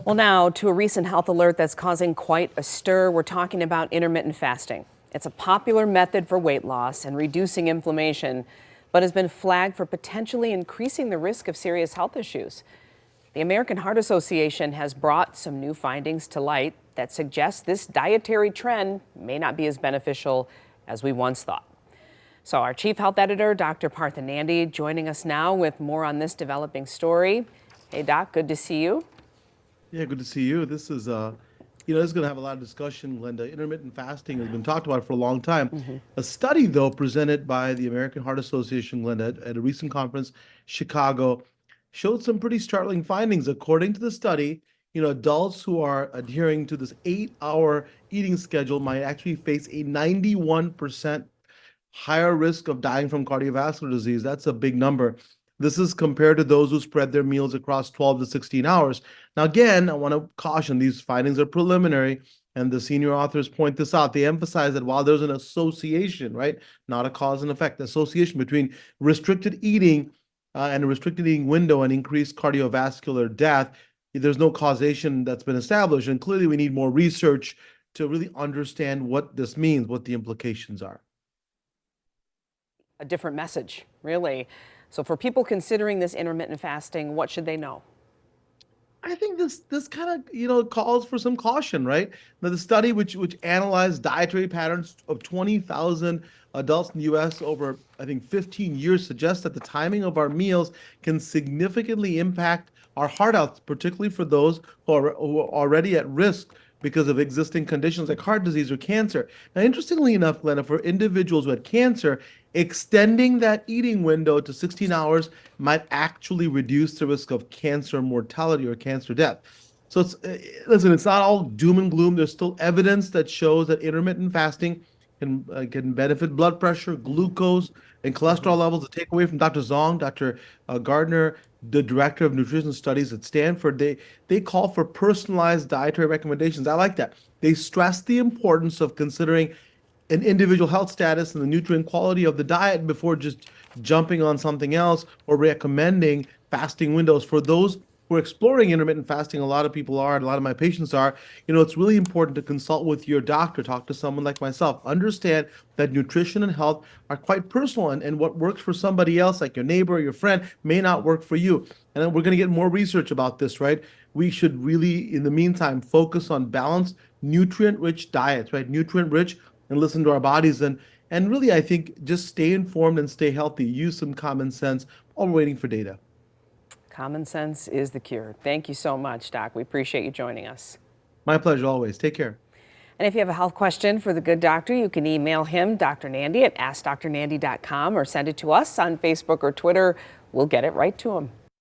Well, now to a recent health alert that's causing quite a stir. We're talking about intermittent fasting. It's a popular method for weight loss and reducing inflammation, but has been flagged for potentially increasing the risk of serious health issues. The American Heart Association has brought some new findings to light that suggest this dietary trend may not be as beneficial as we once thought. So our chief health editor, Dr. Partha Nandi, joining us now with more on this developing story. Hey, Doc, good to see you. Yeah, good to see you. This is, this is going to have a lot of discussion, Linda. Intermittent fasting has been talked about for a long time. A study, though, presented by the American Heart Association, Linda, at a recent conference, Chicago, showed some pretty startling findings. According to the study, adults who are adhering to this 8-hour eating schedule might actually face a 91% higher risk of dying from cardiovascular disease. That's a big number. This is compared to those who spread their meals across 12 to 16 hours. Now, again, I want to caution these findings are preliminary, and the senior authors point this out. They emphasize that while there's an association, right, not a cause and effect, association between restricted eating and a restricted eating window and increased cardiovascular death, there's no causation that's been established. And clearly, we need more research to really understand what this means, what the implications are. A different message, really. So for people considering this intermittent fasting, what should they know? I think this kind of calls for some caution, right? Now, the study which analyzed dietary patterns of 20,000 adults in the U.S. over I think 15 years suggests that the timing of our meals can significantly impact our heart health, particularly for those who are already at risk because of existing conditions like heart disease or cancer. Now, interestingly enough, Glenna, for individuals who had cancer, extending that eating window to 16 hours might actually reduce the risk of cancer mortality or cancer death. So listen, it's not all doom and gloom. There's still evidence that shows that intermittent fasting can benefit blood pressure, glucose, and cholesterol levels. The takeaway from Dr. Zong, Dr. Gardner, the director of nutrition studies at Stanford, they call for personalized dietary recommendations. I like that. They stress the importance of considering an individual health status and the nutrient quality of the diet before just jumping on something else or recommending fasting windows. For those who are exploring intermittent fasting, a lot of people are, and a lot of my patients are, it's really important to consult with your doctor, talk to someone like myself, understand that nutrition and health are quite personal, and what works for somebody else, like your neighbor or your friend, may not work for you. And then we're going to get more research about this, right? We should really, in the meantime, focus on balanced, nutrient-rich diets, right? Nutrient-rich, and listen to our bodies, and really, I think, just stay informed and stay healthy. Use some common sense while we're waiting for data. Common sense is the cure. Thank you so much, Doc. We appreciate you joining us. My pleasure always. Take care. And if you have a health question for the good doctor, you can email him, Dr. Nandi, at askdrnandi.com, or send it to us on Facebook or Twitter. We'll get it right to him.